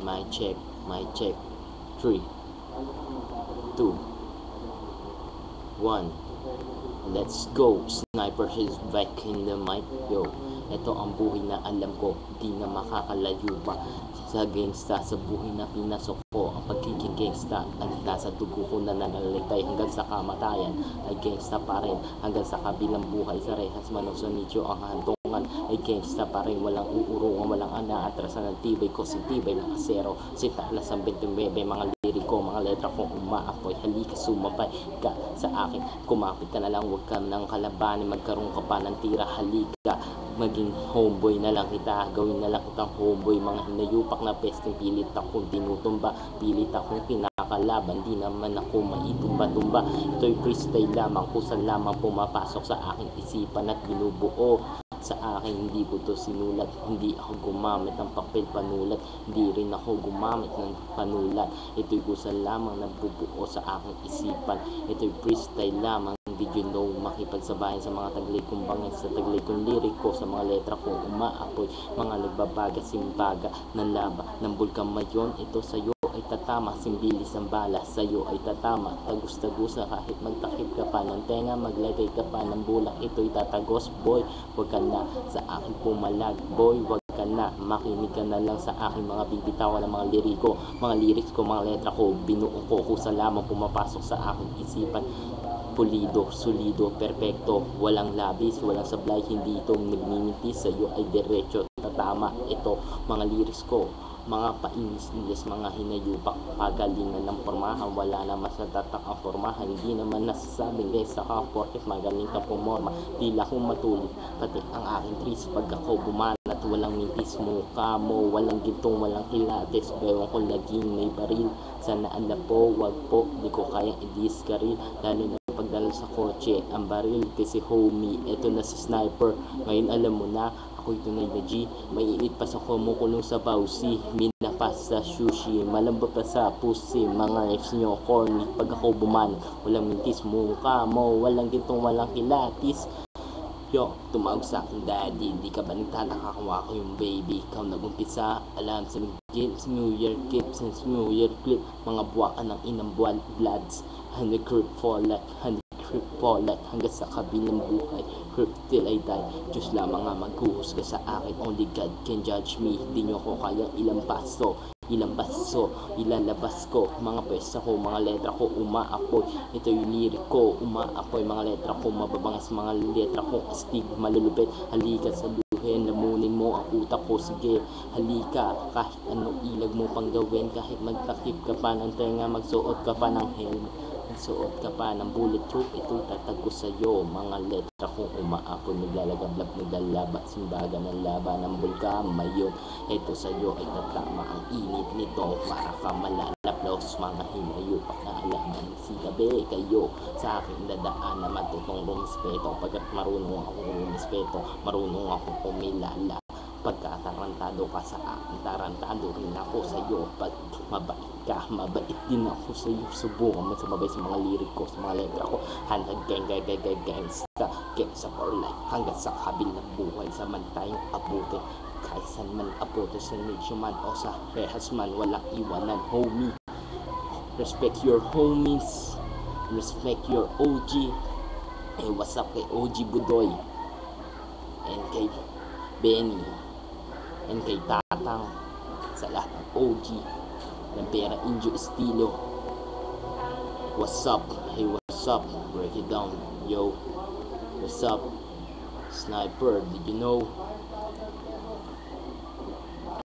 My check, my check. 3, 2, 1. Let's go. Sniper is back in the mic. Yo, ito ang buhay na alam ko, di na makakalayo pa sa gangsta, sa buhay na pinasok ko. Ang pagiging gangsta ang nasa dugo ko na nanalitay hanggang sa kamatayan ay gangsta pa rin. Hanggang sa kabilang buhay sa rehas man o sa nicho ang hantungan ay gangsta pa rin. Walang uurungan, walang anaatrasan ng tibay ko, si tibay ng asero, si talas ang 29. Mga liriko, mga letra kong umaapoy. Halika, sumabay ka sa akin, kumapit ka na lang, huwag ka nang kalabanin, magkaroon ka pa ng tira. Halika, maging homeboy na lang kita, gawin na lang kitang homeboy. Mga hinayupak na pesting, pilit akong tinutumba, pilit akong kinakalaban, di naman ako maitumba-tumba. Ito'y freestyle lamang, kusan lamang pumapasok sa aking isipan at binubuo sa akin. Hindi ko to sinulat, hindi ako gumamit ng papel panulat, hindi rin ako gumamit ng panulat. Ito'y kusan lamang nabubuo sa aking isipan. Ito'y freestyle lamang. Did you know, makipagsabayan sa mga taglay kong bangis, sa taglay kong liriko, sa mga letra kong umaapoy, mga nagbabaga, simbaga ng laba ng bulkan mayon. Ito sa'yo ay tatama, simbilis ang bala sa'yo ay tatama, tagus-tagusa kahit magtakip ka pa ng tenga, maglagay ka pa ng bulak, ito'y tatagos. Boy, wag ka na sa akin pumalag, boy, wag ka na, makinig ka na lang sa aking mga bibitawan ng mga liriko, mga lyrics ko, mga letra ko, binuo ko, kusa lamang pumapasok sa aking isipan. Pulido, solido, perpekto, walang labis, walang sablay, hindi ito nagmimintis, sa'yo ay diretso, tatama. Ito, mga lyrics ko, mga painis-inis, mga hinayupak, pagalingan ng pormahan, wala naman sa tatak ang pormahan, hindi naman nasasabing guys sa porket magaling ka pumorma, tila kong matulog, pati ang aking tris pag ako bumanat, walang mintis mukha mo, walang gintong, walang kilates, bewang ko laging may baril, sana ala po, wag po, di ko kayang i-discarril, lalo na pagdala sa kotse ang baril, kasi homie, eto na si sniper, ngayon alam mo na, ako'y tunay na G, maiinit pa sa kumukulong sa bawsi, minapas sa sushi, malambot pa sa pusi, mga lives nyo corny, pag ako buman, walang mintis mukha mo, walang gintong, walang kilatis. Yo, tumawag sa akin daddy, di ka ba nagtataka kung ako yung baby? Ikaw nagumpisa, alam sa gift, New Year gift, since New Year clip, mga buwakan ng inang buwan, bloods, 100 creep fallout, 100 creep fallout, hanggang sa kabilang buhay, creep till I die, Diyos lamang nga maghuhusga sa akin, only God can judge me, di nyo ko kayang ilang baso, ilalabas ko, mga pwesta ko, mga letra ko, umaapoy, ito yung lirik ko, umaapoy, mga letra ko, mababangas, mga letra ko, astig, malulupit, halika sa luhin, lamunin mo ang utak ko, sige, halika, kahit anong ilag mo pang gawin, kahit magtakip ka pa ng tenga, magsuot ka pa ng helmet, magsuot ka pa ng bulletproof, ito'y tatago sa'yo, mga letra kong umaapoy, naglalagablab, naglalabat, simbaga ng laba ng bulkan, mayon, ito sa'yo ay tatama ang init nito, para ka malalaplos, mga hinayupak na alaman, sigabi kayo, sa aking dadaan na matutong rumispeto, pagkat marunong akong rumispeto, marunong akong kumilala, pagkatarantado ka sa akin, tarantado rin ako sa iyo. Pag mabait ka, mabait din ako sa iyo. Subukan mo sumabay sa mga lirik ko, sa mga letra ko. Hanggang gangsta, gangsta for life, hanggang sa kabilang buhay, sa mantayong abuti, kahit saan man abuti, sa nicho man o sa rehas man, walang iwanan, homie. Respect your homies, respect your OG. What's up kay OG Budoy and kay Benny and kay Tatang, sa lahat ng OG ng Pera Indio Estilo. What's up? Hey, what's up? Break it down, yo. What's up? Sniper, did you know?